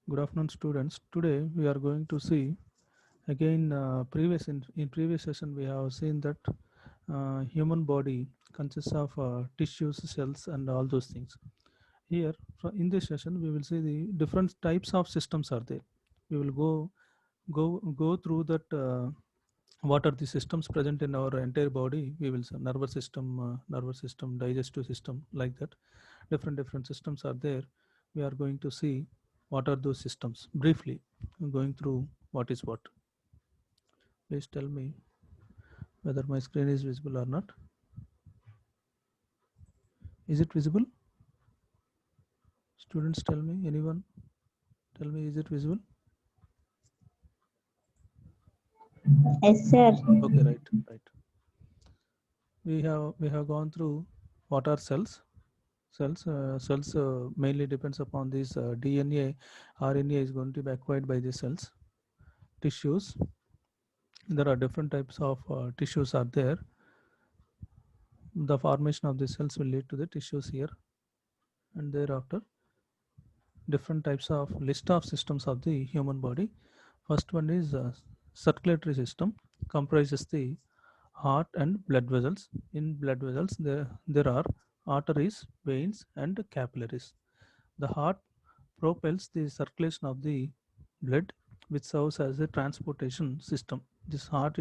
Good afternoon, students. Today we are going to see again in previous session we have seen that human body consists of tissues, cells, and all those things. Here in this session we will see the different types of systems are there. We will go through that. What are the systems present in our entire body? We will say nervous system, digestive system, like that. Different systems are there. We are going to see what are those systems briefly. Going through what is what. Please tell me whether my screen is visible or not. Is it visible? Students, tell me. Anyone? Tell me, is it visible? Yes, sir. Okay, right. We have gone through what are cells. Cells mainly depends upon this DNA. RNA is going to be acquired by the cells. Tissues. There are different types of tissues are there. The formation of the cells will lead to the tissues here, and thereafter different types of list of systems of the human body. First one is circulatory system, comprises the heart and blood vessels. In blood vessels there are arteries, veins, and capillaries. The heart propels the circulation of the blood, which serves as a transportation system. This heart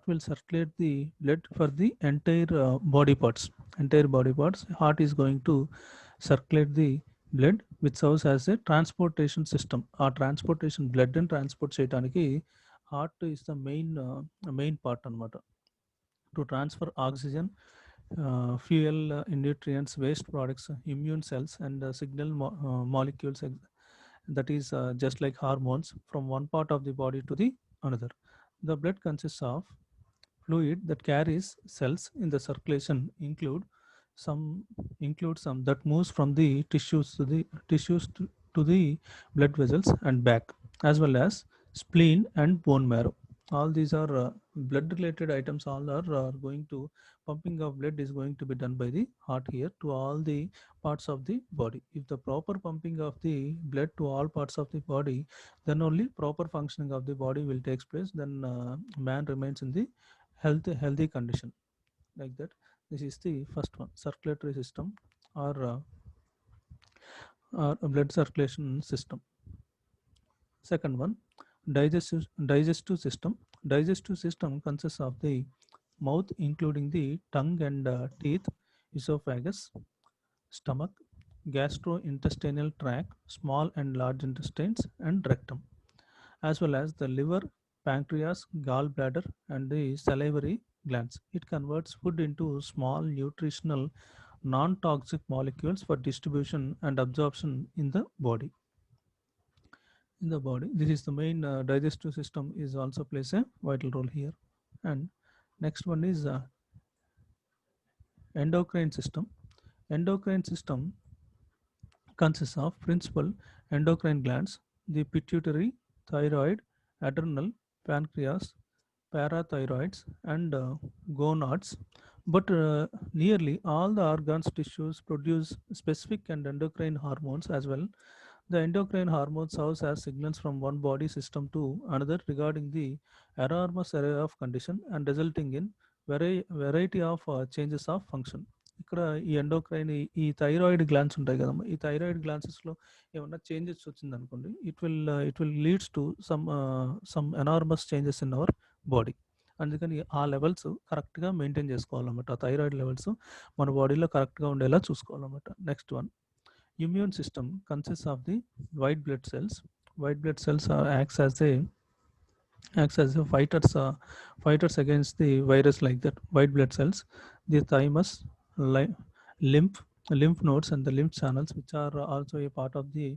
will circulate the blood for the entire body parts. Entire body parts. Heart is going to circulate the blood, which serves as a transportation system. Our transportation blood and transport చేయడానికి heart is the main part అన్నమాట. To transfer oxygen, fuel, nutrients, waste products, immune cells, and signal molecules, that is just like hormones, from one part of the body to the another. The blood consists of fluid that carries cells in the circulation, some include some that moves from the tissues to the blood vessels and back, as well as spleen and bone marrow. All these are blood related items. All are going to pumping of blood is going to be done by the heart here to all the parts of the body. If the proper pumping of the blood to all parts of the body, then only proper functioning of the body will take place. Then man remains in the healthy condition, like that. This is the first one, circulatory system, or a blood circulation system. Second one, digestive system. Digestive system consists of the mouth, including the tongue and teeth, esophagus, stomach, gastrointestinal tract, small and large intestines, and rectum, as well as the liver, pancreas, gallbladder, and the salivary glands. It converts food into small nutritional non-toxic molecules for distribution and absorption in the body. This is the main digestive system is also plays a vital role here. And next one is endocrine system. Endocrine system consists of principal endocrine glands, the pituitary, thyroid, adrenal, pancreas, parathyroids, and gonads. But nearly all the organs tissues produce specific and endocrine hormones as well. The endocrine hormone serves as signals from one body system to another regarding the enormous array of condition and resulting in variety of changes of function. ఇక్కడ ఈ endocrine ఈ thyroid glands ఉంటాయి కదమ్మా, ఈ thyroid గ్లాన్సెస్లో ఏమన్నా changes వచ్చింది అనుకోండి, it will leads to some enormous changes in our body. అందుకని ఆ లెవెల్స్ కరెక్ట్గా మెయింటైన్ చేసుకోవాలన్నమాట. ఆ థైరాయిడ్ లెవెల్స్ మన బాడీలో కరెక్ట్గా ఉండేలా చూసుకోవాలన్నమాట. Next one, immune system consists of the white blood cells. White blood cells acts as a fighters against the virus, like that. White blood cells, the thymus, lymph lymph nodes, and the lymph channels, which are also a part of the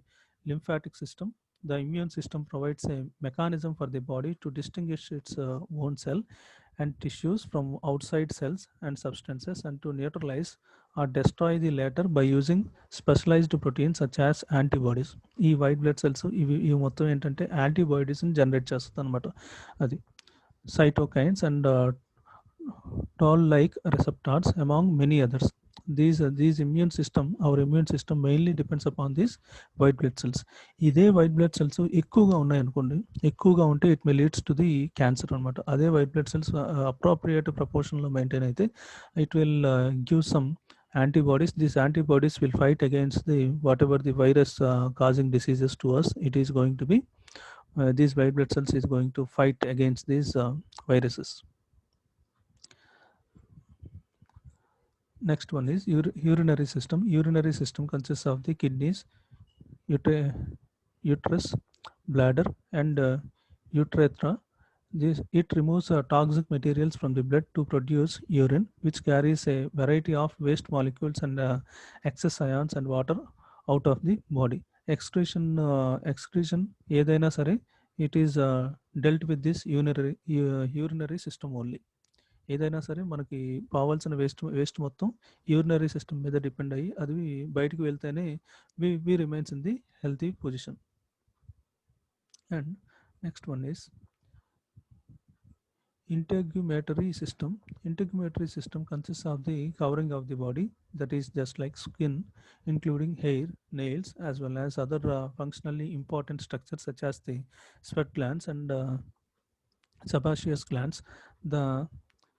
lymphatic system. The immune system provides a mechanism for the body to distinguish its own cell and tissues from outside cells and substances, and to neutralize or destroy the latter by using specialized proteins such as antibodies. ఈ white blood cells ఇవి మొత్తం ఏంటంటే యాంటీబాడీస్ని generate చేస్తుంది అనమాట. అది cytokines and toll like receptors, among many others. these immune system, our immune system mainly depends upon these white blood cells. ఇదే white blood cells ఎక్కువగా ఉన్నాయనుకోండి, ఎక్కువగా ఉంటే it may leads to the cancer అనమాట. అదే వైట్ బ్లడ్ సెల్స్ అప్రోప్రియేట్ ప్రపోర్షన్లో maintain అయితే it will give some antibodies. These antibodies will fight against the whatever the virus causing diseases to us. It is going to be these white blood cells is going to fight against these viruses. Next one is urinary system. Urinary system consists of the kidneys, uterus, bladder, and urethra. It removes toxic materials from the blood to produce urine, which carries a variety of waste molecules and excess ions and water out of the body. Excretion ఏదైనా సరే, it is dealt with this urinary system only. ఏదైనా సరే మనకి కావాల్సిన waste మొత్తం urinary system మీద depend అయ్యి అది బయటికి వెళ్తేనే we remains in the healthy position. And next one is integumentary system. Integumentary system consists of the covering of the body, that is just like skin, including hair, nails, as well as other functionally important structures such as the sweat glands and sebaceous glands.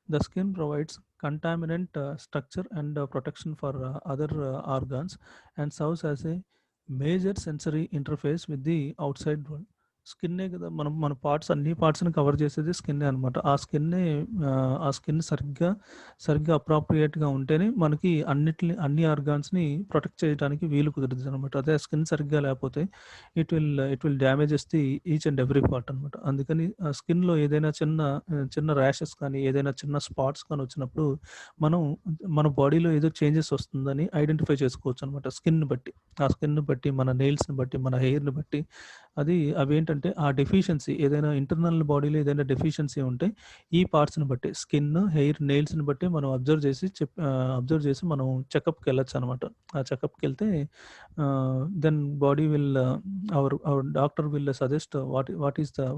The skin provides contaminant structure and protection for other organs and serves as a major sensory interface with the outside world. స్కిన్నే కదా మన parts, అన్ని పార్ట్స్ని cover చేసేది స్కిన్నే అనమాట. ఆ skin సరిగ్గా అప్రాప్రియేట్గా ఉంటేనే మనకి అన్ని ఆర్గాన్స్ని ప్రొటెక్ట్ చేయడానికి వీలు కుదురుతుంది అనమాట. అదే స్కిన్ సరిగ్గా లేకపోతే it will damages the each and every part అనమాట. అందుకని స్కిన్లో ఏదైనా చిన్న ర్యాషెస్ కానీ ఏదైనా చిన్న స్పాట్స్ కానీ వచ్చినప్పుడు మన బాడీలో ఏదో చేంజెస్ వస్తుందని ఐడెంటిఫై చేసుకోవచ్చు అనమాట స్కిన్ బట్టి. ఆ స్కిన్ బట్టి, మన నెయిల్స్ని బట్టి, మన హెయిర్ని బట్టి అవేంటంటే ఆ డెఫిషియన్సీ ఏదైనా ఇంటర్నల్ బాడీలో ఏదైనా డెఫిషియన్సీ ఉంటే ఈ పార్ట్స్ని బట్టి, స్కిన్, హెయిర్, నెయిల్స్ని బట్టి మనం అబ్జర్వ్ చేసి మనం చెకప్కి వెళ్ళొచ్చు అనమాట. ఆ చెకప్కి వెళ్తే then body will our doctor will suggest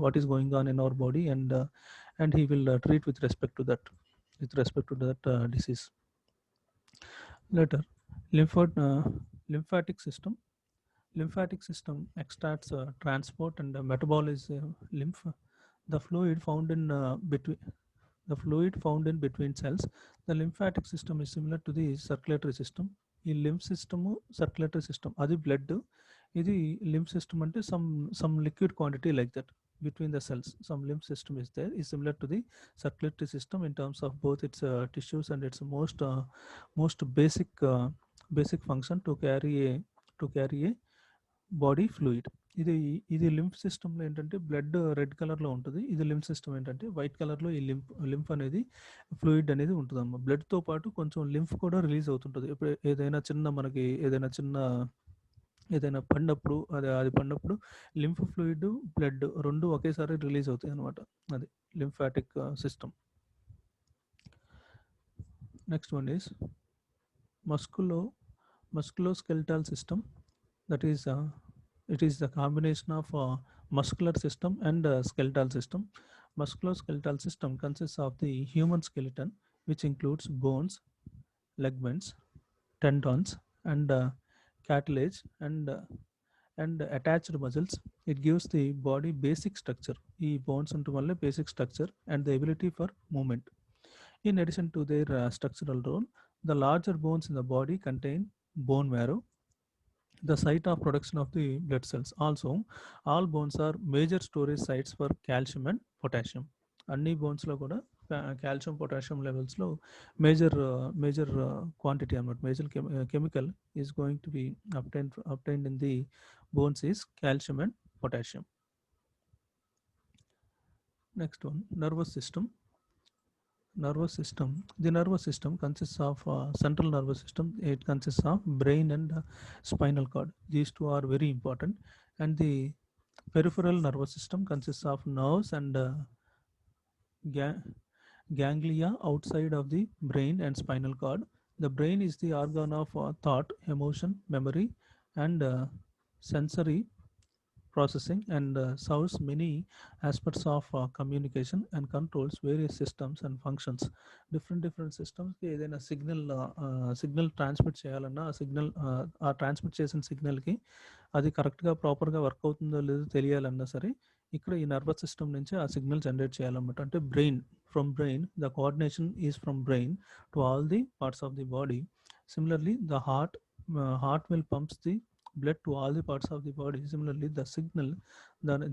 what is going on in our body and he will treat with respect to that disease. Later, lymphatic system. Lymphatic system extracts, transport, and metabolize lymph. The fluid found in between cells. The lymphatic system is similar to the circulatory system. ఈ lymph system, circulatory system అది blood, ఇది lymph system అంటే some liquid quantity like that between the cells. Some lymph system is there, is similar to the circulatory system in terms of both its tissues and its most basic function to carry a body fluid. ఇది lymph సిస్టంలో ఏంటంటే blood red కలర్లో ఉంటుంది. ఇది lymph system ఏంటంటే white కలర్లో ఈ lymph అనేది ఫ్లూయిడ్ అనేది ఉంటుంది అన్నమాట. బ్లడ్తో పాటు కొంచెం లింఫ్ కూడా రిలీజ్ అవుతుంటుంది. ఇప్పుడు మనకి ఏదైనా పడినప్పుడు అది పడినప్పుడు లింఫ్ ఫ్లూయిడ్, బ్లడ్ రెండు ఒకేసారి రిలీజ్ అవుతాయి అనమాట. అది lymphatic system. Next one is musculoskeletal system. That is it is the combination of muscular system and skeletal system. Musculoskeletal system consists of the human skeleton, which includes bones, ligaments, tendons, and cartilage, and attached muscles. It gives the body basic structure. ఈ bones ఉంటూ వల్ల basic structure and the ability for movement. In addition to their structural role, the larger bones in the body contain bone marrow, the site of production of the blood cells. Also, all bones are major storage sites for calcium and potassium. అన్ని బోన్స్లో కూడా calcium, potassium లెవెల్స్లో major quantity అన్నమాట. Major chemical is going to be obtained in the bones is calcium and potassium. Next one, nervous system. The nervous system consists of central nervous system. It consists of brain and spinal cord. These two are very important. And the peripheral nervous system consists of nerves and ganglia outside of the brain and spinal cord. The brain is the organ of thought, emotion, memory, and sensory processing and solves many aspects of communication and controls various systems and functions. Different systems కి ఏదైనా signal transmit చేయాలన్నా ఆ transmit చేసిన సిగ్నల్కి అది కరెక్ట్గా ప్రాపర్గా work అవుతుందో లేదో తెలియాలన్నా సరే ఇక్కడ ఈ నర్వస్ సిస్టమ్ నుంచి ఆ సిగ్నల్ జనరేట్ చేయాలన్నమాట. అంటే brain the coordination is from brain to all the parts of the body. Similarly, the heart will pumps the blood to all the parts of the body. Similarly,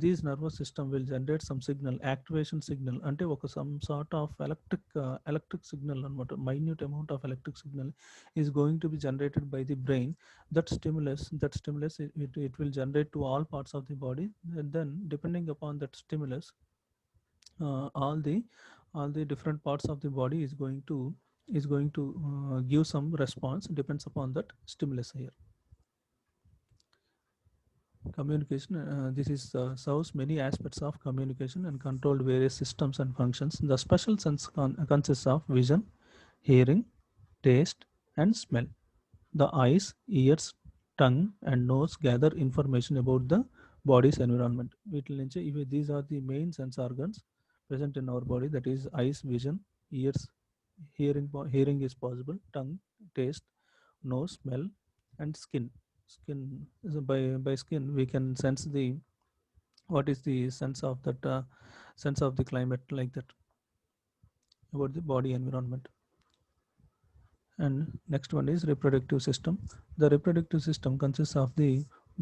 these nervous system will generate some signal, activation signal. Ante oka some sort of electric signal anamata, minute amount of electric signal is going to be generated by the brain. That stimulus it will generate to all parts of the body, and then depending upon that stimulus, uh, all the all the different parts of the body is going to give some response, depends upon that stimulus here. Communication, this is serves many aspects of communication and controlled various systems and functions. The special sense consists of vision, hearing, taste and smell. The eyes, ears, tongue and nose gather information about the body's environment. These are the main sense organs present in our body, that is eyes, vision, ears, hearing is possible, tongue, taste, nose, smell and skin. So by skin we can sense the what is the sense of the climate, like that, about the body environment. And next one is reproductive system. The reproductive system consists of the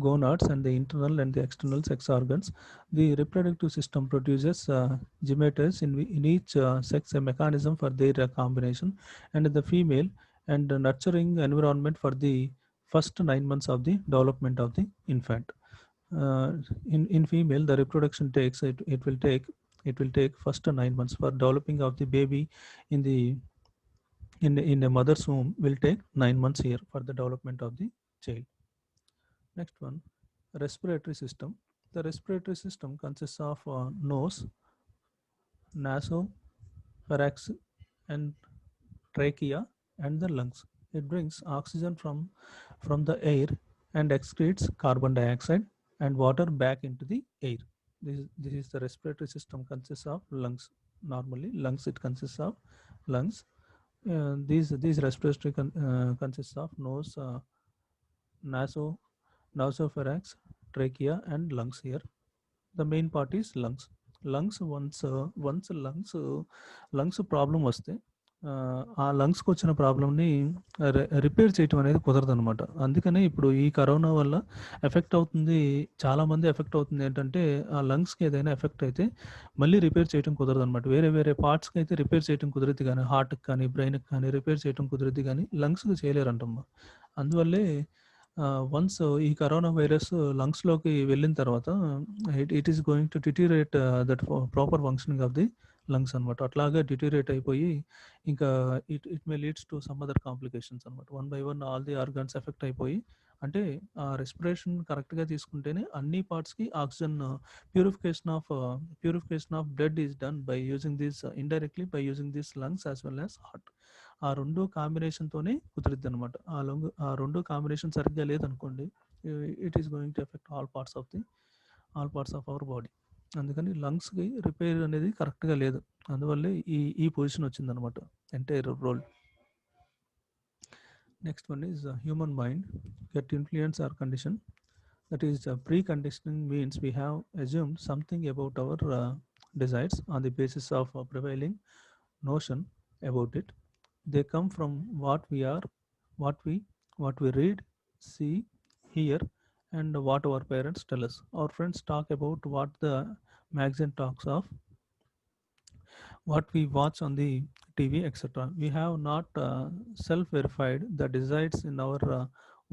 gonads and the internal and the external sex organs. The reproductive system produces gametes in each sex, a mechanism for their combination, and the female and the nurturing environment for the first 9 months of the development of the infant. In female, the reproduction it will take first 9 months for developing of the baby in the in a mother's womb will take 9 months here for the development of the child. Next one, respiratory system. The respiratory system consists of nose, nasopharynx, and trachea and the lungs. It brings oxygen from the air and excretes carbon dioxide and water back into the air. This is the respiratory system consists of lungs. Normally, lungs it consists of lungs. These respiratory consists of nose, naso, nasopharynx, trachea, and lungs. Here, the main part is lungs. Once lungs problem వస్తే ఆ లంగ్స్కి వచ్చిన ప్రాబ్లమ్ని repair చేయటం అనేది కుదరదు అనమాట. అందుకనే ఇప్పుడు ఈ కరోనా వల్ల ఎఫెక్ట్ అవుతుంది, చాలామంది ఎఫెక్ట్ అవుతుంది ఏంటంటే ఆ లంగ్స్కి ఏదైనా ఎఫెక్ట్ అయితే మళ్ళీ రిపేర్ చేయడం కుదరదు అనమాట. వేరే పార్ట్స్కి అయితే రిపేర్ చేయడం కుదిరిద్ది, కానీ హార్ట్కి కానీ బ్రెయిన్కి కానీ రిపేర్ చేయడం కుదిరిద్ది, కానీ లంగ్స్కి చేయలేరంటమ్మా. అందువల్లే వన్స్ ఈ కరోనా వైరస్ లంగ్స్లోకి వెళ్ళిన తర్వాత it is going to deteriorate that proper functioning of the lungs అనమాట. అట్లాగే డిటీరియేట్ అయిపోయి ఇంకా it may leads to some other complications అనమాట. One by one all the organs affect అయిపోయి, అంటే రెస్పిరేషన్ కరెక్ట్గా తీసుకుంటేనే అన్ని పార్ట్స్కి oxygen purification of blood is done by using this indirectly by using this lungs as well as heart. ఆ రెండు కాంబినేషన్తోనే కుదిరిద్ది అనమాట. ఆ రెండు కాంబినేషన్ సరిగ్గా లేదనుకోండి, it is going to effect all parts of our body. అందుకని లంగ్స్కి రిపేర్ అనేది కరెక్ట్గా లేదు, అందువల్లే ఈ పొజిషన్ వచ్చిందనమాట, entire role. Next one is human mind get influence or condition. That is, preconditioning means we have assumed something about our desires on the basis of a prevailing notion about it. They come from what we are, what we read, see, hear, and what our parents tell us. Our friends talk about what the magazine talks of, what we watch on the TV, etc. We have not self-verified the desires in our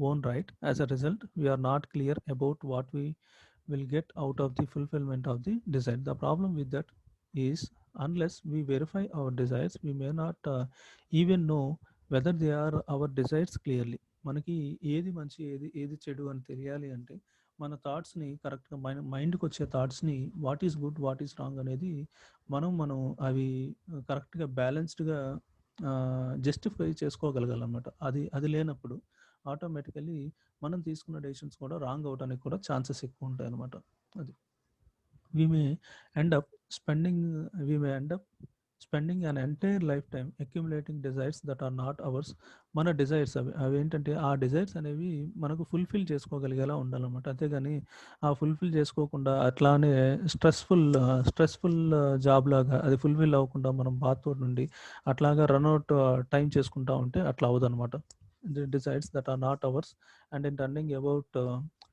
own right. As a result, we are not clear about what we will get out of the fulfillment of the desire. The problem with that is, unless we verify our desires, we may not even know whether they are our desires clearly. మనకి ఏది మంచి ఏది చెడు అని తెలియాలి అంటే మన థాట్స్ని కరెక్ట్గా మైండ్కి వచ్చే థాట్స్ని what is good what is wrong అనేది మనం అవి కరెక్ట్గా బ్యాలెన్స్డ్గా జస్టిఫై చేసుకోగలగాలన్నమాట. అది లేనప్పుడు ఆటోమేటికలీ మనం తీసుకున్న డెసిషన్స్ కూడా రాంగ్ అవడానికి కూడా ఛాన్సెస్ ఎక్కువ ఉంటాయి అనమాట. అది we may end up spending we may end up spending an entire lifetime accumulating desires that are not ours. మన డిజైర్స్ అవి ఏంటంటే ఆ డిజైర్స్ అనేవి మనకు ఫుల్ఫిల్ చేసుకోగలిగేలా ఉండాలన్నమాట. అంతేగాని ఆ ఫుల్ఫిల్ చేసుకోకుండా అట్లానే స్ట్రెస్ఫుల్ జాబ్ లాగా అది ఫుల్ఫిల్ అవ్వకుండా మనం బాధతో నుండి అట్లాగా రన్అట్ టైం చేసుకుంటా ఉంటే అట్లా అవ్వదన్నమాట. The desires that are not ours and in running about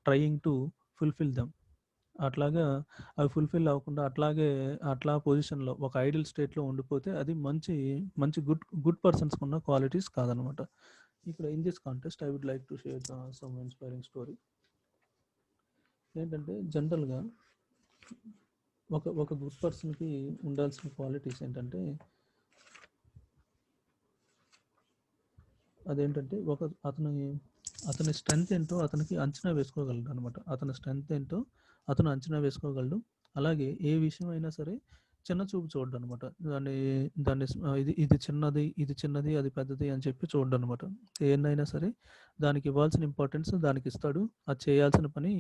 trying to fulfil them. అట్లాగా అవి ఫుల్ఫిల్ అవ్వకుండా అట్లా పొజిషన్‌లో ఒక ఐడియల్ స్టేట్‌లో ఉండిపోతే అది మంచి గుడ్ పర్సన్స్‌కి ఉన్న క్వాలిటీస్ కాదనమాట. ఇక్కడ in this contest I would like to share some inspiring story. ఏంటంటే జనరల్‌గా ఒక గుడ్ పర్సన్‌కి ఉండాల్సిన క్వాలిటీస్ ఏంటంటే అదేంటంటే అతని స్ట్రెంగ్త్ ఏంటో అతనికి అంచనా వేసుకోగలడు అనమాట. అతని స్ట్రెంగ్త్ ఏంటో అతను అంచనా వేసుకోగలడు. అలాగే ఏ విషయం అయినా సరే చిన్న చూపు చూడడు అనమాట. దాన్ని ఇది చిన్నది అది పెద్దది అని చెప్పి చూడడు అనమాట. ఏన్నైనా సరే దానికి ఇవ్వాల్సిన ఇంపార్టెన్స్ దానికి ఇస్తాడు. అది చేయాల్సిన పని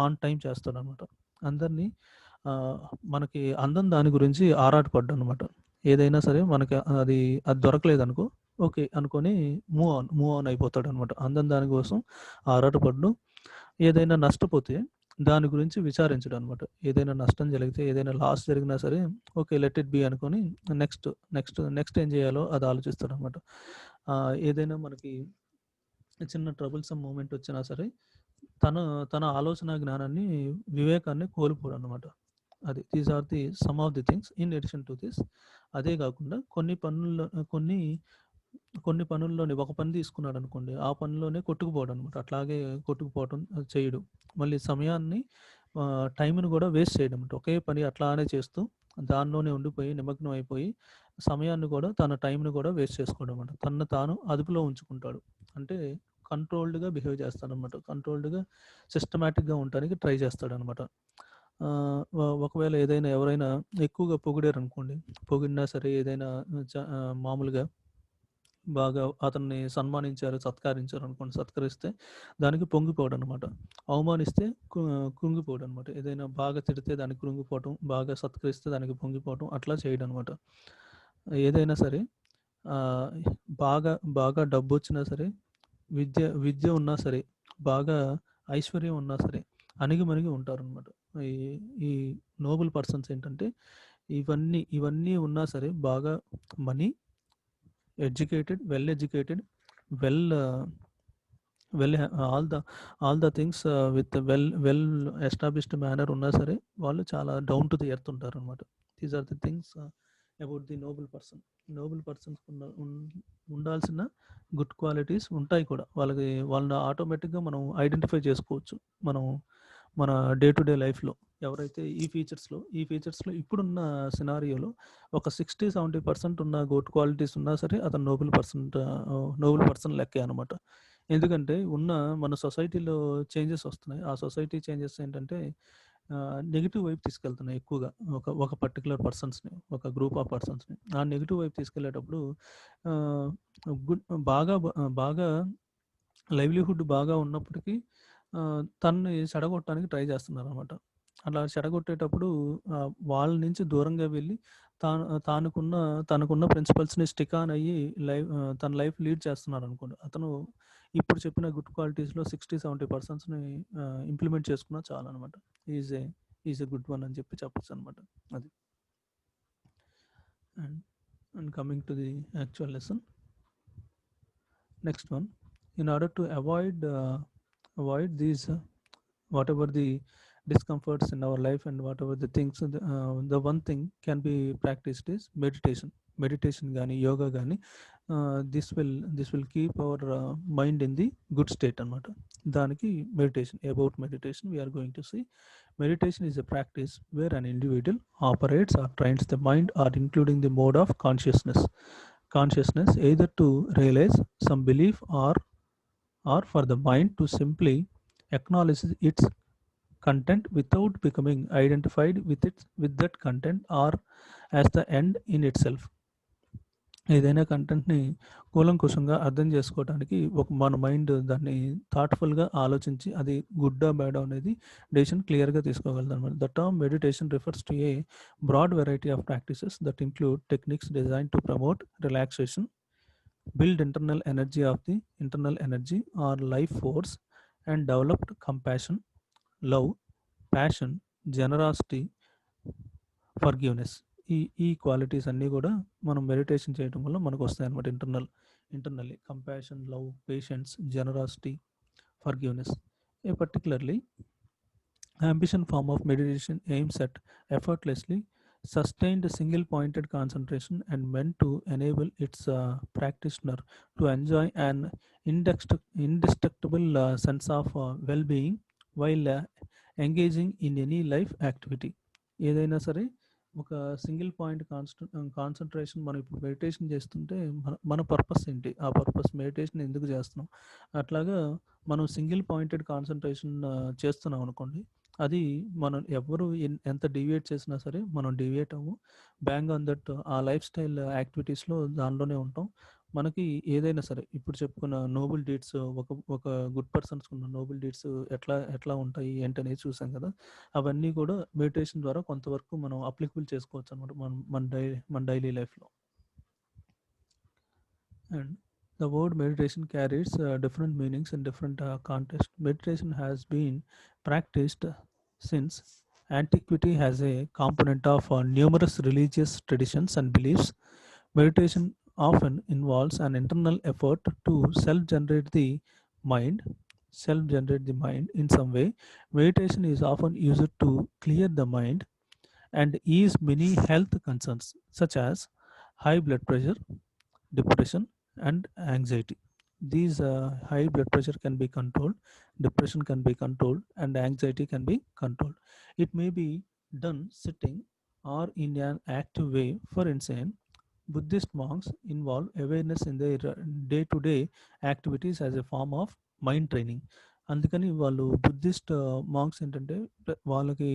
ఆన్ టైం చేస్తాడు అనమాట. అందరినీ మనకి అందం దాని గురించి ఆరాటపడ్డు అనమాట. ఏదైనా సరే మనకి అది దొరకలేదనుకో ఓకే అనుకొని మూవ్ ఆన్ అయిపోతాడు అనమాట. అందం దానికోసం ఆరాటపడ్డు. ఏదైనా నష్టపోతే దాని గురించి విచారించడం అనమాట. ఏదైనా నష్టం జరిగితే ఏదైనా లాస్ జరిగినా సరే ఓకే లెట్ ఇట్ బి అనుకొని నెక్స్ట్ ఏం చేయాలో అది ఆలోచిస్తాడు అనమాట. ఏదైనా మనకి చిన్న ట్రబుల్సమ్ మూమెంట్ వచ్చినా సరే తన ఆలోచన జ్ఞానాన్ని వివేకాన్ని కోల్పోడు అనమాట. అది these are the some of the things in addition to this. అదే కాకుండా కొన్ని పనుల్లోనే ఒక పని తీసుకున్నాడు అనుకోండి ఆ పనిలోనే కొట్టుకుపోవడం అనమాట. అట్లాగే కొట్టుకుపోవడం చేయడు. మళ్ళీ సమయాన్ని టైంని కూడా వేస్ట్ చేయడం అంటే ఒకే పని అట్లానే చేస్తూ దానిలోనే ఉండిపోయి నిమగ్నం అయిపోయి సమయాన్ని కూడా తన టైంని కూడా వేస్ట్ చేసుకోవడం అనమాట. తనను తాను అదుపులో ఉంచుకుంటాడు. అంటే కంట్రోల్డ్గా బిహేవ్ చేస్తాడనమాట. కంట్రోల్డ్గా సిస్టమేటిక్గా ఉండడానికి ట్రై చేస్తాడనమాట. ఒకవేళ ఎవరైనా ఎక్కువగా పొగిడారు అనుకోండి, పొగిడినా సరే ఏదైనా మామూలుగా బాగా అతన్ని సత్కరించారు అనుకోండి, సత్కరిస్తే దానికి పొంగిపోవడం అనమాట. అవమానిస్తే కృంగిపోవడం అనమాట. ఏదైనా బాగా తిడితే దానికి కృంగిపోవటం, బాగా సత్కరిస్తే దానికి పొంగిపోవటం అట్లా చేయడం అనమాట. ఏదైనా సరే బాగా బాగా డబ్బు వచ్చినా సరే విద్య ఉన్నా సరే బాగా ఐశ్వర్యం ఉన్నా సరే అణిగిమణిగి ఉంటారనమాట. ఈ నోబుల్ పర్సన్స్ ఏంటంటే ఇవన్నీ ఉన్నా సరే బాగా money educated well all the things with well established manner ఉన్నా సరే వాళ్ళు చాలా డౌన్ టు ది ఎర్త్ ఉంటారు అనమాట. These are the things about the noble persons ఉండాల్సిన గుడ్ క్వాలిటీస్ ఉంటాయి కూడా. వాళ్ళని ఆటోమేటిక్గా మనం ఐడెంటిఫై చేసుకోవచ్చు. మన డే టు డే లైఫ్లో ఎవరైతే ఈ ఫీచర్స్లో ఇప్పుడున్న సినారియోలో ఒక 60-70% ఉన్న గుడ్ క్వాలిటీస్ ఉన్నా సరే అతను నోబుల్ పర్సన్ లెక్కే అనమాట. ఎందుకంటే మన సొసైటీలో చేంజెస్ వస్తున్నాయి. ఆ సొసైటీ చేంజెస్ ఏంటంటే నెగిటివ్ వైపు తీసుకెళ్తున్నాయి ఎక్కువగా. ఒక పర్టికులర్ పర్సన్స్ని, ఒక గ్రూప్ ఆఫ్ పర్సన్స్ని ఆ నెగిటివ్ వైపు తీసుకెళ్లేటప్పుడు బాగా లైవ్లీహుడ్ బాగా ఉన్నప్పటికీ తనని చెడగొట్టడానికి ట్రై చేస్తున్నారు అనమాట. అలా చెడగొట్టేటప్పుడు వాళ్ళ నుంచి దూరంగా వెళ్ళి తనకున్న ప్రిన్సిపల్స్ని స్టిక్ ఆన్ అయ్యి తన లైఫ్ లీడ్ చేస్తున్నారు అనుకోండి. అతను ఇప్పుడు చెప్పిన గుడ్ క్వాలిటీస్లో 60-70%ని ఇంప్లిమెంట్ చేసుకున్నా చాలు అనమాట. ఈజ్ ఎ గుడ్ వన్ అని చెప్పొచ్చు అనమాట. అది and coming to the actual lesson, next one, in order to avoid these whatever the discomforts in our life and whatever the things, the one thing can be practiced is meditation gani yoga gani. This will keep our mind in the good state anamata. Daniki meditation we are going to see. Meditation is a practice where an individual operates or trains the mind or including the mode of consciousness either to realize some belief or for the mind to simply acknowledge its content without becoming identified with that content or as the end in itself. ఏదైనా కంటెంట్ని కూలంకుషంగా అర్థం చేసుకోవడానికి మన mind దాన్ని థాట్ఫుల్గా ఆలోచించి అది గుడ్డా bad అనేది decision క్లియర్గా తీసుకోగలదు అనమాట. The term meditation refers to a broad variety of practices that include techniques design to promote relaxation, build internal energy or life force, and developed compassion, love, passion, generosity, forgiveness. ఈ qualities అన్నీ కూడా మనం meditation చేయడం వల్ల మనకు వస్తాయి అనమాట. Internally compassion, love, patience, generosity, forgiveness. A particularly ambition form of meditation aims at effortlessly sustained single pointed concentration and meant to enable its practitioner to enjoy an indestructible sense of well being while engaging in any life activity. ఏదైనా సరే ఒక single point concentration మనం ఇప్పుడు meditation చేస్తుంటే మన purpose ఏంటి, ఆ purpose meditation ఎందుకు చేస్తున్నాం, అట్లాగా మనం సింగిల్ పాయింటెడ్ కాన్సన్ట్రేషన్ చేస్తున్నాం అనుకోండి, అది మనం ఎవరు ఎంత డీవియేట్ చేసినా సరే మనం డీవియేట్ అవ్వము. బ్యాంగ్ ఆన్ దట్ ఆ లైఫ్ స్టైల్ యాక్టివిటీస్లో దానిలోనే ఉంటాం. మనకి ఏదైనా సరే ఇప్పుడు చెప్పుకున్న నోబుల్ డీడ్స్, ఒక ఒక గుడ్ పర్సన్స్ ఉన్న నోబుల్ డీడ్స్ ఎట్లా ఎట్లా ఉంటాయి ఏంటనేది చూసాం కదా. అవన్నీ కూడా మెడిటేషన్ ద్వారా కొంతవరకు మనం అప్లికబుల్ చేసుకోవచ్చు అనమాట మన డైలీ లైఫ్లో. And the word meditation carries different meanings in different contexts. Meditation has been practiced since antiquity, has a component of numerous religious traditions and beliefs. Meditation often involves an internal effort to mind, self-generate the mind in some way. Meditation is often used to clear the mind and ease many health concerns such as high blood pressure, depression, and anxiety. These high blood pressure can be controlled, depression can be controlled, and anxiety can be controlled. It may be done sitting or in an active way. For instance, Buddhist monks involve awareness in their day to day activities as a form of mind training. అందుకని వాళ్ళు Buddhist monks ఏంటంటే వాళ్ళకి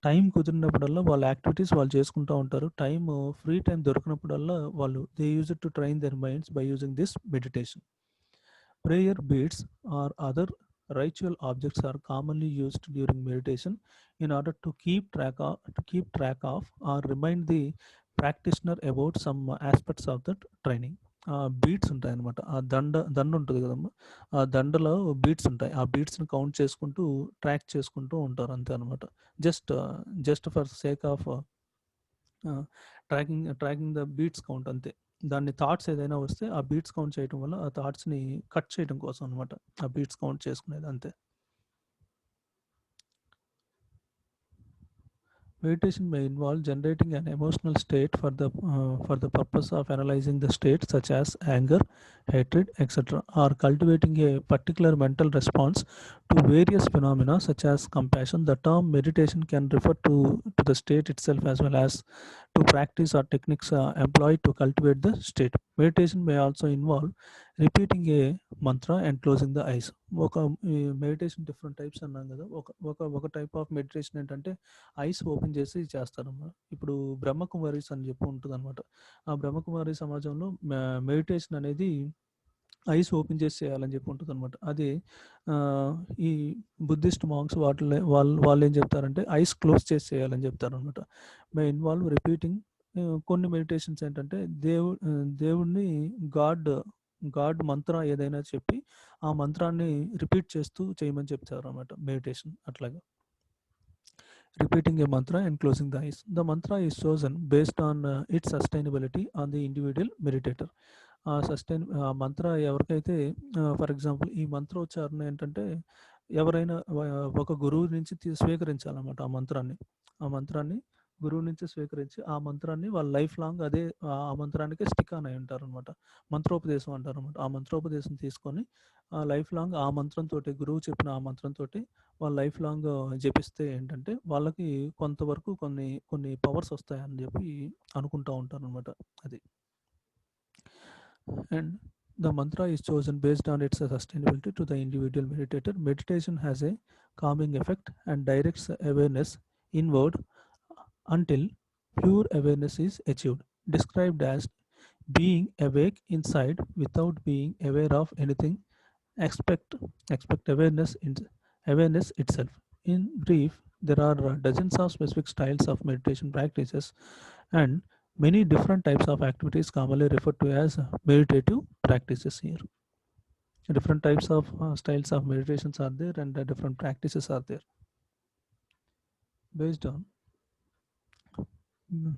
time కుదిరినప్పుడల్లా వాళ్ళ activities వాళ్ళు చేసుకుంటూ ఉంటారు. Free time దొరికినప్పుడల్లా వాళ్ళు they use to train their minds by using this meditation. Prayer beads or other ritual objects are commonly used during meditation in order to keep track of or remind the practitioner about some aspects of that training. Beads ఉంటాయి అనమాట. ఆ దండ ఉంటుంది కదమ్మా, ఆ దండలో beats ఉంటాయి. ఆ బీట్స్ని count చేసుకుంటూ ట్రాక్ చేసుకుంటూ ఉంటారు అంతే అనమాట. Just for sake of tracking the beads count అంతే. దాన్ని థాట్స్ ఏదైనా వస్తే ఆ బీట్స్ కౌంట్ చేయడం వల్ల ఆ థాట్స్ని కట్ చేయడం కోసం అనమాట ఆ బీట్స్ కౌంట్ చేసుకునేది అంతే. Meditation may involve generating an emotional state for the purpose of analyzing the states such as anger, hatred, etc., or cultivating a particular mental response to various phenomena such as compassion. The term meditation can refer to the state itself as well as to practice or techniques employed to cultivate the state. Meditation may also involve repeating a mantra and closing the eyes. ఒక meditation different types అన్నాం కదా. ఒక type of meditation ఏంటంటే eyes open చేసి చేస్తారన్నమాట. ఇప్పుడు బ్రహ్మకుమారీస్ అని చెప్పి ఉంటుంది అనమాట. ఆ బ్రహ్మకుమారి సమాజంలో మెడిటేషన్ అనేది ఐస్ ఓపెన్ చేసి చేయాలని చెప్పి ఉంటుంది అనమాట. అది ఈ బుద్ధిస్ట్ మాంక్స్ వాళ్ళు ఏం చెప్తారంటే ఐస్ క్లోజ్ చేసి చేయాలని చెప్తారు అనమాట. మే ఇన్వాల్వ్ రిపీటింగ్. కొన్ని మెడిటేషన్స్ ఏంటంటే దేవుడిని గాడ్ మంత్ర ఏదైనా చెప్పి ఆ మంత్రాన్ని రిపీట్ చేస్తూ చేయమని చెప్తారు అనమాట మెడిటేషన్. అట్లాగా repeating a mantra and closing the eyes. The mantra is chosen based on its sustainability on the individual meditator. ఆ మంత్ర ఎవరికైతే ఫర్ ఎగ్జాంపుల్ ఈ మంత్రోచ్చారణ ఏంటంటే ఎవరైనా ఒక గురువు నుంచి స్వీకరించాలన్నమాట ఆ మంత్రాన్ని గురువు నుంచి స్వీకరించి ఆ మంత్రాన్ని వాళ్ళ లైఫ్ లాంగ్ అదే ఆ మంత్రానికి స్టిక్ ఆన్ అయి ఉంటారు అనమాట. మంత్రోపదేశం అంటారు అనమాట. ఆ మంత్రోపదేశం తీసుకొని ఆ లైఫ్ లాంగ్ ఆ మంత్రంతో, గురువు చెప్పిన ఆ మంత్రంతో వాళ్ళ లైఫ్ లాంగ్ జపిస్తే ఏంటంటే వాళ్ళకి కొంతవరకు కొన్ని పవర్స్ వస్తాయని చెప్పి అనుకుంటూ ఉంటారు అనమాట. అది and the mantra is chosen based on its sustainability to the individual meditator. Meditation has a calming effect and directs awareness inward until pure awareness is achieved. Described as being awake inside without being aware of anything. Expect awareness itself. In brief, there are dozens of specific styles of meditation practices and many different types of activities commonly referred to as meditative practices here. Different types of styles of meditations are there, and different practices are there based on. Mm.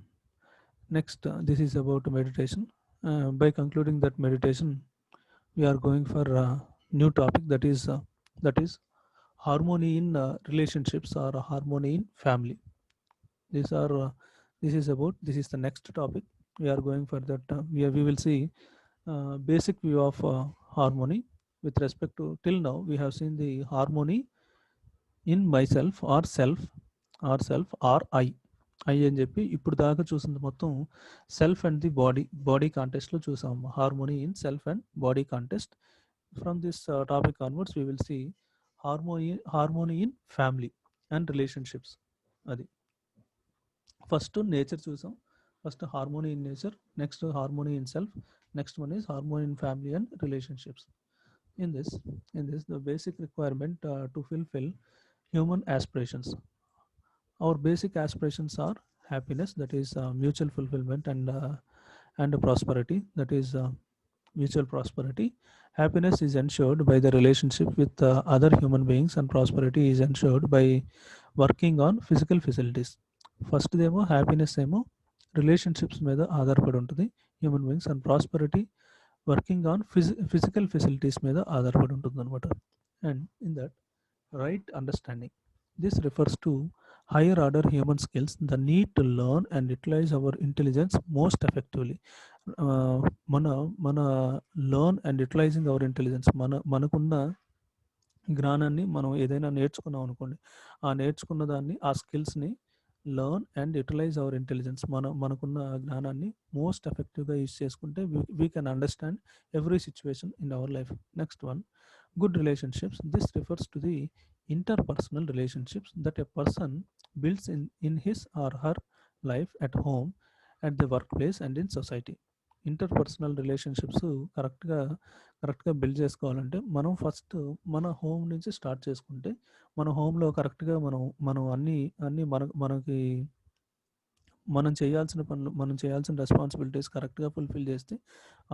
Next, this is about meditation. By concluding that meditation, we are going for a new topic, that is harmony in relationships or harmony in family. These are this is the next topic. We are going for that. We will see basic view of harmony with respect to. Till now we have seen the harmony in myself or I అని చెప్పి ఇప్పుడు దాకా చూసింది మొత్తం self and the body కాంటెస్ట్లో చూసాం. Harmony in self and body contest. From this topic onwards we will see harmony in family and relationships. అది first nature చూసాం. First harmony in nature, next harmony in self, next one is harmony in family and relationships. In this the basic requirement to fulfill human aspirations. Our basic aspirations are happiness, that is mutual fulfillment, and prosperity, that is mutual prosperity. Happiness is ensured by the relationship with other human beings, and prosperity is ensured by working on physical facilities. First ఏమో happiness ఏమో relationships మీద ఆధారపడి ఉంటుంది human beings, and prosperity working on physical facilities మీద ఆధారపడి ఉంటుంది అనమాట. And in that right understanding, this refers to higher order human skills, the need to learn and utilize our intelligence most effectively. మన మన learn and utilizing our intelligence, మనకున్న జ్ఞానాన్ని మనం ఏదైనా నేర్చుకున్నాం అనుకోండి, ఆ నేర్చుకున్న దాన్ని, ఆ స్కిల్స్ని learn and utilise our intelligence, మనకున్న జ్ఞానాన్ని మోస్ట్ ఎఫెక్టివ్గా యూజ్ చేసుకుంటే we can understand every situation in our life. Next one, good relationships. This refers to the interpersonal relationships that a person builds in his or her life, at home, at the workplace, and in society. Interpersonal relationships కరెక్ట్గా build చేసుకోవాలంటే మనం first మన home నుంచి start చేసుకుంటే, మన హోమ్లో కరెక్ట్గా మనం అన్నీ మనకి మనం చేయాల్సిన పనులు, మనం చేయాల్సిన రెస్పాన్సిబిలిటీస్ కరెక్ట్గా ఫుల్ఫిల్ చేస్తే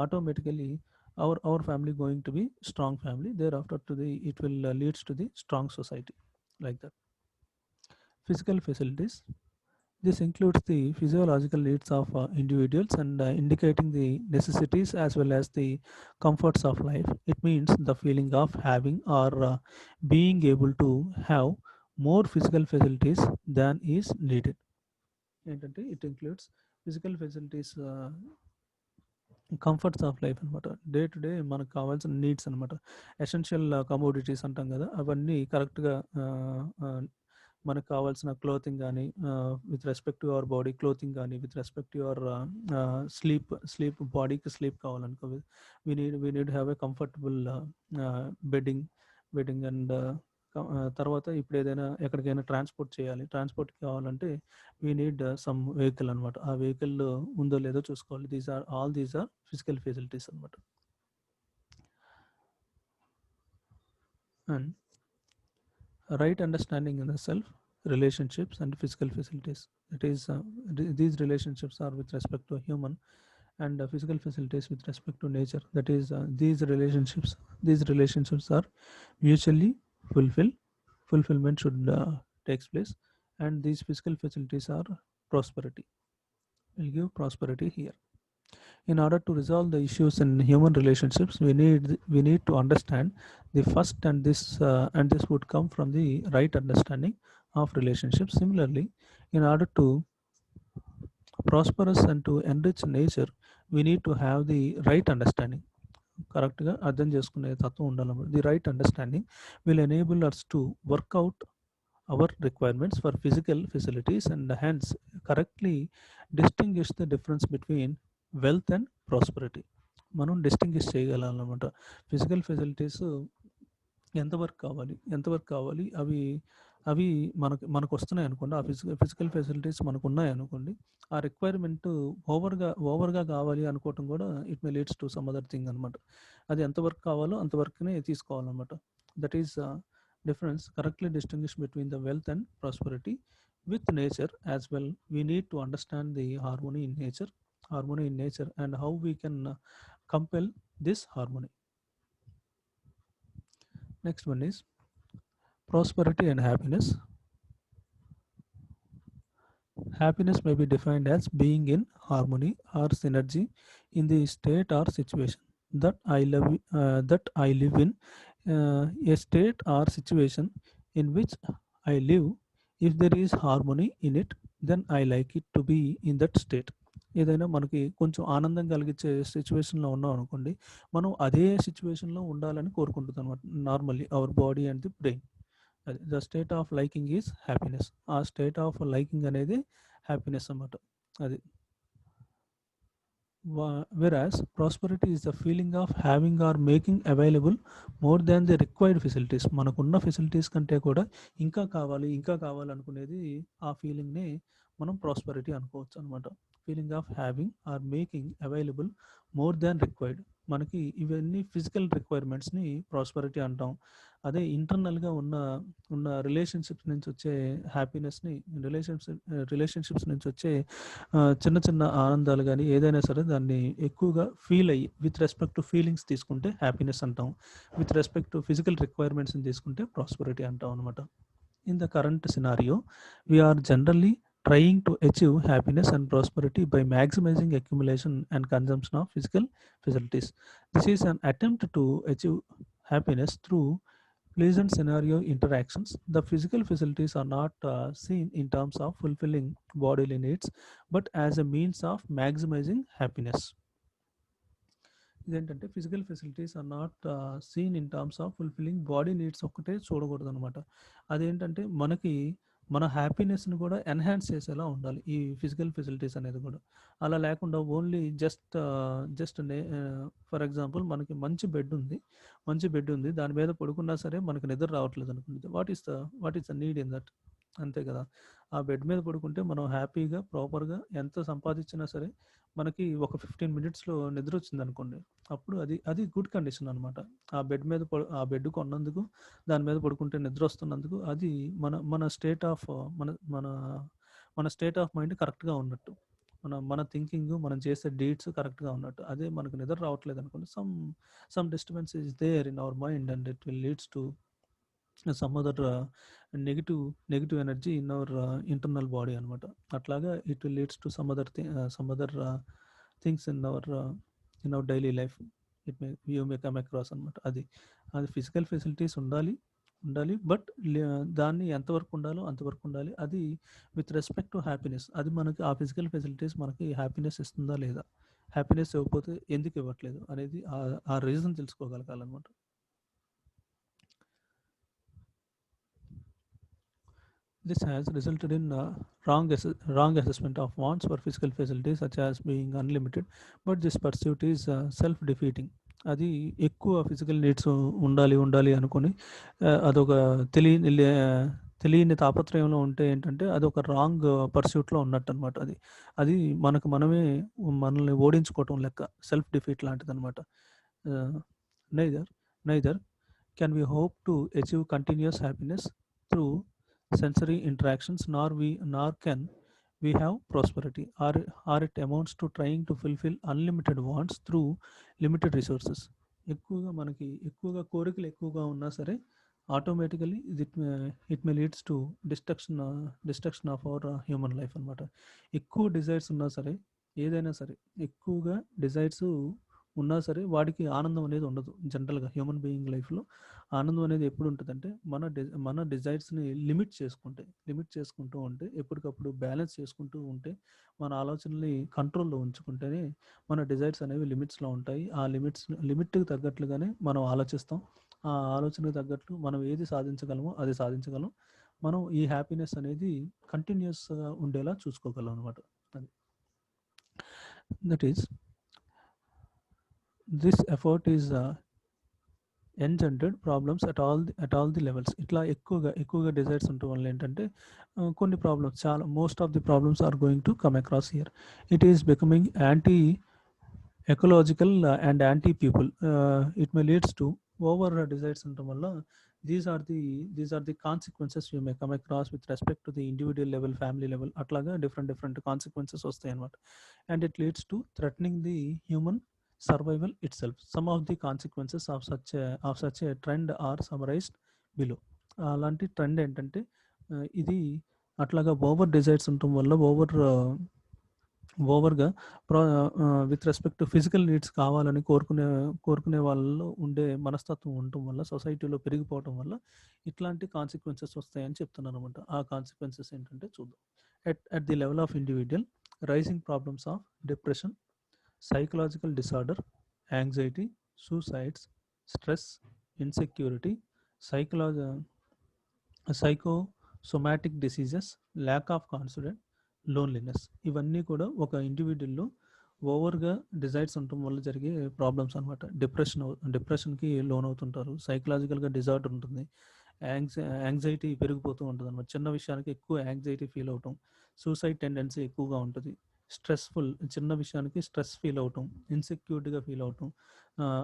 automatically our family going to be strong family. Thereafter it will leads to the strong society, like that. Physical facilities. This includes the physiological needs of individuals, and indicating the necessities as well as the comforts of life. It means the feeling of having or being able to have more physical facilities than is needed. ఏంటంటే it includes physical facilities, comforts of life అనమాట. Day to day మనకు కావాల్సిన needs అనమాట, essential commodities అంటాం కదా, అవన్నీ కరెక్ట్గా మనకు కావాల్సిన క్లోతింగ్ కానీ, with respect to our body clothing కానీ, with respect to your sleep బాడీకి స్లీప్ కావాలనుకో, we need have a comfortable bedding and తర్వాత ఇప్పుడు ఏదైనా ఎక్కడికైనా ట్రాన్స్పోర్ట్ కావాలంటే వీ నీడ్ సమ్ వెహికల్ అనమాట. ఆ వెహికల్ ఉందో లేదో చూసుకోవాలి. దీస్ ఆర్ ఫిజికల్ ఫెసిలిటీస్ అనమాట. And right understanding in the self, relationships and physical facilities. It is these relationships are with respect to a human, and physical facilities with respect to nature. That is these relationships are mutually fulfillment should takes place, and these physical facilities are prosperity, will give prosperity here. In order to resolve the issues in human relationships, we need to understand the first, and this would come from the right understanding of relationships. Similarly, in order to prosperous and to enrich nature, we need to have the right understanding. కరెక్ట్గా అర్థం చేసుకునే తత్వం ఉండాలన్నమాట. The right understanding will enable us to work out our requirements for physical facilities, and hence correctly distinguish the difference between wealth and prosperity. మనం distinguish చేయగలనమాట. Physical facilities ఎంతవరకు కావాలి, అవి అవి మనకు వస్తున్నాయి అనుకోండి, ఆ ఫిజికల్ ఫెసిలిటీస్ మనకు ఉన్నాయి అనుకోండి, ఆ రిక్వైర్మెంట్ ఓవర్గా కావాలి అనుకోవటం కూడా it may leads to some other thing అనమాట. అది ఎంతవరకు కావాలో అంతవరకునే తీసుకోవాలన్నమాట. That is difference correctly distinguish between the wealth and prosperity with nature as well. We need to understand the harmony in nature and how we can compel this harmony. Next one is prosperity and happiness. Happiness may be defined as being in harmony or synergy in the state or situation that I live in. A state or situation in which I live, if there is harmony in it, then I like it to be in that state. ఏదైనా మనకి కొంచెం ఆనందం కలిగించే సిచ్యువేషన్లో ఉన్నాం అనుకోండి, మనం అదే సిచ్యువేషన్లో ఉండాలని కోరుకుంటుంది అనమాట. Normally our body and the brain. అది the state of liking is happiness. ఆ స్టేట్ ఆఫ్ లైకింగ్ అనేది హ్యాపీనెస్ అన్నమాట. అది whereas prosperity is the feeling of having or making available more than the required facilities. మనకున్న facilities కంటే కూడా ఇంకా కావాలి అనుకునేది, ఆ ఫీలింగ్ని మనం ప్రాస్పరిటీ అనుకోవచ్చు అనమాట. Feeling of having or making available more than required. మనకి ఇవన్నీ ఫిజికల్ రిక్వైర్మెంట్స్ని ప్రాస్పరిటీ అంటాం. అదే ఇంటర్నల్గా ఉన్న రిలేషన్షిప్స్ నుంచి వచ్చే హ్యాపీనెస్ని, రిలేషన్షిప్స్ నుంచి వచ్చే చిన్న చిన్న ఆనందాలు కానీ ఏదైనా సరే దాన్ని ఎక్కువగా ఫీల్ అయ్యి విత్ రెస్పెక్ట్ టు ఫీలింగ్స్ తీసుకుంటే హ్యాపీనెస్ అంటాం. విత్ రెస్పెక్ట్ టు ఫిజికల్ రిక్వైర్మెంట్స్ని తీసుకుంటే ప్రాస్పరిటీ అంటాం అనమాట. In the current scenario we are generally trying to achieve happiness and prosperity by maximizing accumulation and consumption of physical facilities. This is an attempt to achieve happiness through pleasant scenario interactions. The physical facilities are not seen in terms of fulfilling bodily needs, but as a means of maximizing happiness. ఇదేంటంటే physical facilities are not seen in terms of fulfilling body needs ఒక్కటే చూడకూడదు అనమాట. అదేంటంటే మన హ్యాపీనెస్ని కూడా enhance చేసేలా ఉండాలి ఈ ఫిజికల్ ఫెసిలిటీస్ అనేది కూడా. అలా లేకుండా ఓన్లీ జస్ట్ ఫర్ ఎగ్జాంపుల్ మనకి మంచి బెడ్ ఉంది, దాని మీద పడుకున్నా సరే మనకి నిద్ర రావట్లేదు అనుకుంటుంది. What is the need in that? అంతే కదా. ఆ బెడ్ మీద పడుకుంటే మనం హ్యాపీగా ప్రాపర్గా ఎంత సంపాదించినా సరే మనకి ఒక 15 మినిట్స్లో నిద్ర వచ్చింది అనుకోండి, అప్పుడు అది గుడ్ కండిషన్ అనమాట. ఆ బెడ్ కొన్నందుకు, దాని మీద పడుకుంటే నిద్ర వస్తున్నందుకు, అది మన మన స్టేట్ ఆఫ్ మన మన మన స్టేట్ ఆఫ్ మైండ్ కరెక్ట్గా ఉన్నట్టు, మన థింకింగ్, మనం చేసే డీడ్స్ కరెక్ట్గా ఉన్నట్టు. అదే మనకు నిద్ర రావట్లేదు అనుకోండి, some disturbance is there in our mind and it will leads to some other negative energy in our internal body అనమాట. అట్లాగా it will leads to some other things in our daily life. You may come across అనమాట. అది physical facilities ఉండాలి, but దాన్ని ఎంతవరకు ఉండాలో అంతవరకు ఉండాలి. అది విత్ రెస్పెక్ట్ టు హ్యాపీనెస్. అది మనకి ఆ ఫిజికల్ ఫెసిలిటీస్ మనకి హ్యాపీనెస్ ఇస్తుందా లేదా, హ్యాపీనెస్ ఇవ్వకపోతే ఎందుకు ఇవ్వట్లేదు అనేది ఆ reason తెలుసుకోగలగాలన్నమాట. This has resulted in wrong assessment of wants for physical facilities such as being unlimited, but this pursuit is self-defeating. అది ఎక్కువ ఫిజికల్ నీడ్స్ ఉండాలి అనుకుని అదొక తెలియని తాపత్రయంలో ఉంటే ఏంటంటే అదొక రాంగ్ పర్స్యూట్లో ఉన్నట్టు అనమాట. అది మనల్ని ఓడించుకోవటం లెక్క, సెల్ఫ్ డిఫీట్ లాంటిది అనమాట. Neither can we hope to achieve continuous happiness through sensory interactions, nor can we have prosperity, or it amounts to trying to fulfill unlimited wants through limited resources. ఎక్కువగా కోరికలు ఎక్కువగా ఉన్నా సరే automatically it may leads to destruction of our human life అనమాట. ఎక్కువ desires ఉన్నా సరే, ఏదైనా సరే ఎక్కువగా డిజైర్స్ ఉన్నా సరే వాడికి ఆనందం అనేది ఉండదు. జనరల్గా హ్యూమన్ బీయింగ్ లైఫ్లో ఆనందం అనేది ఎప్పుడు ఉంటుందంటే మన డిజైర్స్ని లిమిట్ చేసుకుంటూ ఉంటే, ఎప్పటికప్పుడు బ్యాలెన్స్ చేసుకుంటూ ఉంటే, మన ఆలోచనల్ని కంట్రోల్లో ఉంచుకుంటేనే మన డిజైర్స్ అనేవి లిమిట్స్లో ఉంటాయి. ఆ లిమిట్కి తగ్గట్లుగానే మనం ఆలోచిస్తాం. ఆ ఆలోచనకు తగ్గట్లు మనం ఏది సాధించగలమో అది సాధించగలం. మనం ఈ హ్యాపీనెస్ అనేది కంటిన్యూస్గా ఉండేలా చూసుకోగలం అనమాట. అది that is this effort is engendered problems at all the levels. ఇట్లా ఎక్కువగా డిజైర్స్ ఉండటం వల్ల ఏంటంటే కొన్ని ప్రాబ్లమ్స్, చాలా most of the problems are going to come across here. It is becoming anti ecological and anti people. It may leads to over desires ఉండటం వల్ల these are the consequences you may come across with respect to the individual level, family level, అట్లాగా different consequences వస్తాయి అన్నమాట. And it leads to threatening the human survival itself. Some of the consequences of such a trend are summarized below. అలాంటి trend ఏంటంటే ఇది అట్లాగా over desires ఉండటం వల్ల ఓవర్గా with respect to physical needs కావాలని కోరుకునే వాళ్ళలో ఉండే మనస్తత్వం ఉండటం వల్ల, సొసైటీలో పెరిగిపోవటం వల్ల ఇట్లాంటి కాన్సిక్వెన్సెస్ వస్తాయని చెప్తున్నాను అనమాట. ఆ కాన్సిక్వెన్సెస్ ఏంటంటే చూద్దాం. At the level of individual, rising problems of depression, psychological disorder, anxiety, suicides, stress, insecurity, psychosomatic diseases, lack of confident, loneliness. ఇవన్నీ కూడా ఒక ఇండివిజువల్లో ఓవర్గా డిజైర్స్ ఉండటం వల్ల జరిగే ప్రాబ్లమ్స్ అనమాట. డిప్రెషన్కి లోన్ అవుతుంటారు, సైకలాజికల్గా డిజార్డర్ ఉంటుంది, యాంగ్జైటీ పెరిగిపోతూ ఉంటుంది అనమాట. చిన్న విషయానికి ఎక్కువ యాంగ్జైటీ ఫీల్ అవటం, సూసైడ్ టెండెన్సీ ఎక్కువగా ఉంటుంది, చిన్న విషయానికి స్ట్రెస్ ఫీల్ అవటం, ఇన్సెక్యూర్డ్గా ఫీల్ అవటం,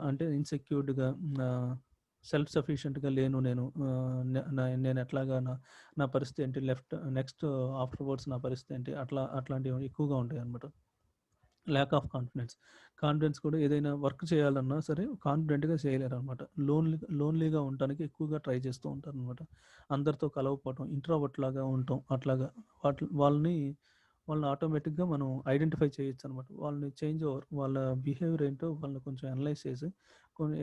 అంటే ఇన్సెక్యూర్డ్గా సెల్ఫ్ సఫిషియెంట్గా లేను నేను, నేను ఎట్లాగా నా పరిస్థితి ఏంటి, నెక్స్ట్ ఆఫ్టర్వర్డ్స్ నా పరిస్థితి ఏంటి, అట్లాంటివి ఎక్కువగా ఉంటాయి అనమాట. ల్యాక్ ఆఫ్ కాన్ఫిడెన్స్ కూడా ఏదైనా వర్క్ చేయాలన్నా సరే కాన్ఫిడెంట్గా చేయలేరు అనమాట. లోన్లీగా ఉండటానికి ఎక్కువగా ట్రై చేస్తూ ఉంటారు అనమాట. అందరితో కలవకపోవటం, ఇంట్రోవర్ట్ లాగా ఉండటం, అట్లాగా వాళ్ళని ఆటోమేటిక్గా మనం ఐడెంటిఫై చేయొచ్చు అనమాట. వాళ్ళని చేంజ్ ఓవర్, వాళ్ళ బిహేవియర్ ఏంటో వాళ్ళని కొంచెం అనలైజ్ చేసి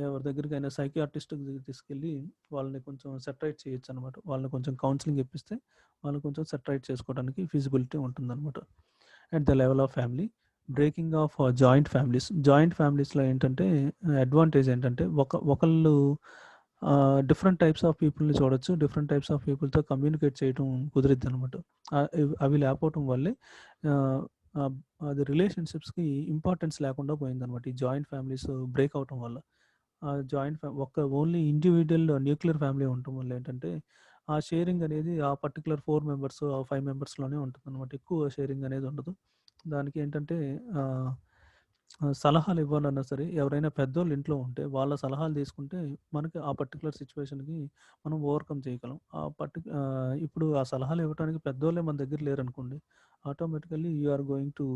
ఎవరి దగ్గరికైనా సైకియాట్రిస్ట్ దగ్గరికి తీసుకెళ్ళి వాళ్ళని కొంచెం సెటరైట్ చేయొచ్చు అనమాట. వాళ్ళని కొంచెం కౌన్సిలింగ్ ఇప్పిస్తే వాళ్ళు కొంచెం సెటరైట్ చేసుకోవడానికి ఫీజిబిలిటీ ఉంటుందన్నమాట. At the level of family, breaking of joint ఫ్యామిలీస్లో ఏంటంటే అడ్వాంటేజ్ ఏంటంటే ఒకళ్ళు డిఫరెంట్ టైప్స్ ఆఫ్ పీపుల్ని చూడొచ్చు, డిఫరెంట్ టైప్స్ ఆఫ్ పీపుల్తో కమ్యూనికేట్ చేయడం కుదిరిద్ది అనమాట. అవి లేకపోవటం వల్లే అది రిలేషన్షిప్స్కి ఇంపార్టెన్స్ లేకుండా పోయిందనమాట. ఈ జాయింట్ ఫ్యామిలీస్ బ్రేక్ అవటం వల్ల ఓన్లీ ఇండివిజువల్ న్యూక్లియర్ ఫ్యామిలీ ఉండటం వల్ల ఏంటంటే ఆ షేరింగ్ అనేది ఆ పర్టికులర్ 4 మెంబర్స్ 5 మెంబర్స్లోనే ఉంటుంది అనమాట. ఎక్కువ షేరింగ్ అనేది ఉండదు. దానికి ఏంటంటే సలహాలు ఇవ్వాలన్నా సరే ఎవరైనా పెద్దోళ్ళు ఇంట్లో ఉంటే వాళ్ళ సలహాలు తీసుకుంటే మనకి ఆ పర్టికులర్ సిచ్యువేషన్కి మనం ఓవర్కమ్ చేయగలం. ఇప్పుడు ఆ సలహాలు ఇవ్వడానికి పెద్దోళ్ళే మన దగ్గర లేరనుకోండి, automatically you are going to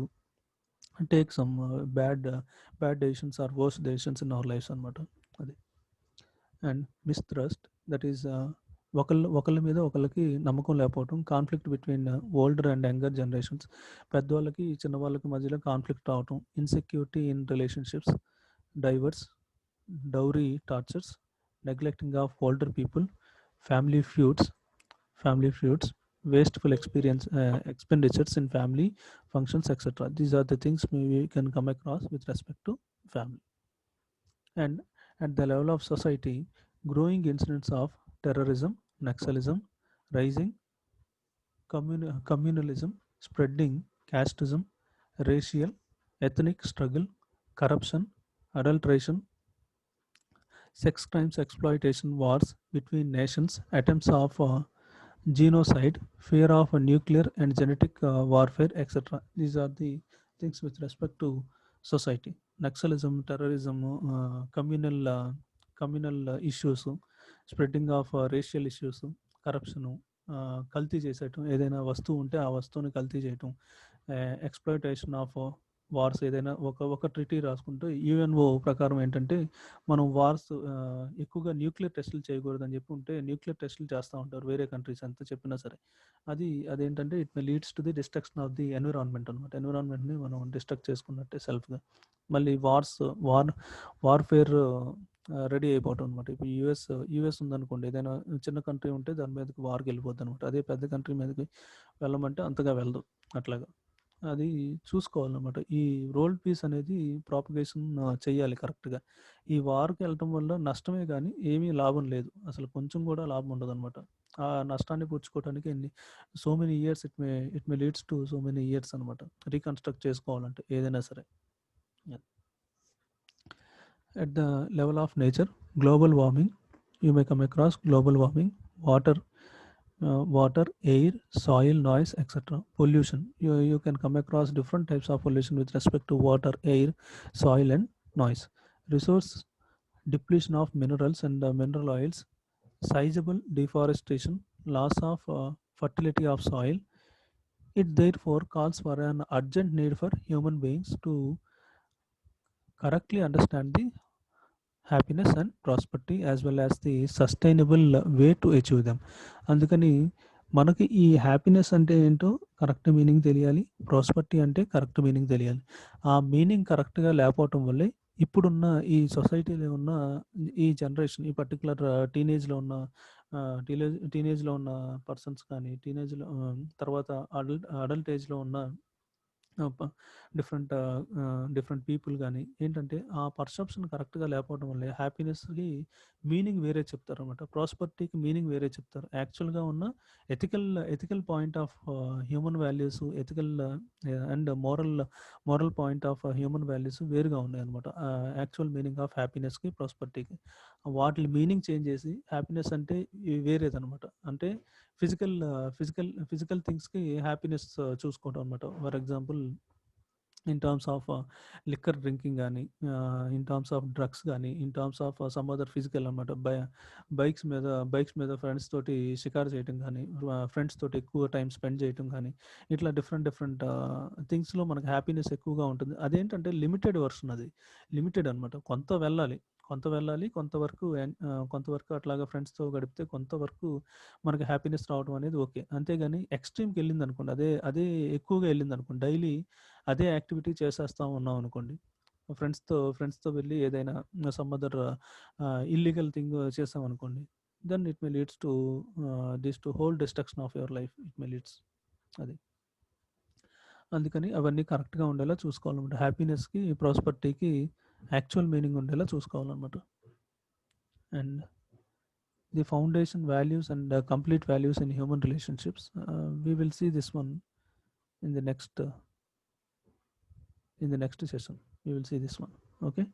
take some bad decisions or worst decisions in our lifes అనమాట. అది. అండ్ మిస్ట్రస్ట్, దట్ ఈస్ ఒకళ్ళ మీద ఒకళ్ళకి నమ్మకం లేకపోవటం, conflict between older and younger generations, పెద్దవాళ్ళకి చిన్నవాళ్ళకి మధ్యలో కాన్ఫ్లిక్ట్ రావటం, insecurity in relationships, divorce, dowry tortures, neglecting of older people, family feuds, wasteful expenditures in family functions, etc. These are the things we can come across with respect to family. And at the level of society, growing incidents of terrorism, Naxalism, rising communalism, spreading casteism, racial, ethnic struggle, corruption, adulteration, sex crimes, exploitation, wars between nations, attempts of genocide, fear of nuclear and genetic warfare, etc. These are the things with respect to society. Naxalism, terrorism, communal issues, spreading of racial issues, corruption, కల్తీ చేసేయటం, ఏదైనా వస్తువు ఉంటే ఆ వస్తువుని కల్తీ చేయటం, exploitation of wars. ఏదైనా ఒక ట్రిటీ రాసుకుంటే యుఎన్ఓ ప్రకారం ఏంటంటే మనం వార్స్ ఎక్కువగా న్యూక్లియర్ టెస్టులు చేయకూడదని చెప్పి ఉంటే న్యూక్లియర్ టెస్టులు చేస్తూ ఉంటారు వేరే కంట్రీస్ ఎంత చెప్పినా సరే. అదేంటంటే it may leads to the destruction of the environment అనమాట. ఎన్విరాన్మెంట్ని మనం డిస్ట్రక్ట్ చేసుకున్నట్టే సెల్ఫ్గా. మళ్ళీ వార్ఫేర్ రెడీ అయిపోవటం అనమాట. ఇప్పుడు యూఎస్ ఉందనుకోండి, ఏదైనా చిన్న కంట్రీ ఉంటే దాని మీదకి వార్కి వెళ్ళిపోద్ది అనమాట. అదే పెద్ద కంట్రీ మీదకి వెళ్ళమంటే అంతగా వెళ్ళదు. అట్లాగా అది చూసుకోవాలన్నమాట. ఈ వరల్డ్ పీస్ అనేది ప్రాపగేషన్ చేయాలి కరెక్ట్గా. ఈ వార్కి వెళ్ళటం వల్ల నష్టమే కానీ ఏమీ లాభం లేదు, అసలు కొంచెం కూడా లాభం ఉండదు అనమాట. ఆ నష్టాన్ని పూడ్చుకోవడానికి so many years it may leads to so many years అనమాట రీకన్స్ట్రక్ట్ చేసుకోవాలంటే ఏదైనా సరే. At the level of nature, Global warming, you may come across global warming, water, water, air, soil, noise, etc. Pollution, you can come across different types of pollution with respect to water, air, soil, and noise. Resource depletion of minerals and mineral oils, sizable deforestation, loss of fertility of soil. It therefore calls for an urgent need for human beings to correctly understand the happiness and prosperity as well as the sustainable way to achieve them. అందుకని మనకి ఈ happiness అంటే ఏంటో correct meaning తెలియాలి, prosperity అంటే correct meaning తెలియాలి. ఆ meaning కరెక్ట్గా లేకపోవటం వల్లే ఇప్పుడున్న ఈ సొసైటీలో ఉన్న ఈ జనరేషన్, ఈ పర్టికులర్ టీనేజ్లో ఉన్న టీనేజ్లో ఉన్న పర్సన్స్ కానీ, టీనేజ్లో తర్వాత అడల్ట్ ఏజ్లో ఉన్న డిఫరెంట్ డిఫరెంట్ పీపుల్ కానీ ఏంటంటే ఆ పర్సెప్షన్ కరెక్ట్గా లేకపోవడం వల్లే హ్యాపీనెస్కి మీనింగ్ వేరే చెప్తారు అనమాట, ప్రాస్పర్టీకి మీనింగ్ వేరే చెప్తారు. యాక్చువల్గా ఉన్న ethical point of human values, ethical and moral point of human values వేరుగా ఉన్నాయి అనమాట. యాక్చువల్ మీనింగ్ ఆఫ్ హ్యాపీనెస్కి ప్రాస్పర్టీకి వాటి మీనింగ్ చేంజ్ చేసి హ్యాపీనెస్ అంటే వేరేదనమాట. అంటే ఫిజికల్ థింగ్స్కి హ్యాపీనెస్ చూసుకోవడం అనమాట. For example in terms of liquor drinking కానీ, ఇన్ టర్మ్స్ ఆఫ్ డ్రగ్స్ కానీ, in terms of some other physical అనమాట. బైక్స్ మీద ఫ్రెండ్స్ తోటి షికారు చేయటం కానీ, ఫ్రెండ్స్ తోటి ఎక్కువ టైం స్పెండ్ చేయటం కానీ, ఇట్లా డిఫరెంట్ థింగ్స్లో మనకు హ్యాపీనెస్ ఎక్కువగా ఉంటుంది. అదేంటంటే లిమిటెడ్ వర్షన్, అది లిమిటెడ్ అనమాట. కొంతవరకు అట్లాగా ఫ్రెండ్స్తో గడిపితే కొంతవరకు మనకి హ్యాపీనెస్ రావడం అనేది ఓకే. అంతేగాని ఎక్స్ట్రీమ్కి వెళ్ళింది అనుకోండి, అదే అదే ఎక్కువగా వెళ్ళింది అనుకోండి, డైలీ అదే యాక్టివిటీ చేసేస్తా ఉన్నాం అనుకోండి, ఫ్రెండ్స్తో వెళ్ళి ఏదైనా సమ్ అదర్ ఇల్లీగల్ థింగ్ చేసాం అనుకోండి, then it may leads to whole destruction of your life, it may leads. అది అందుకని అవన్నీ కరెక్ట్గా ఉండేలా చూసుకోవాలన్నమాట. హ్యాపీనెస్కి, ప్రాస్పర్టీకి యాక్చువల్ మీనింగ్ ఉండేలా చూసుకోవాలన్నమాట. And the foundation values and complete values in human relationships, we will see this one in the next session. We will see this one. Okay.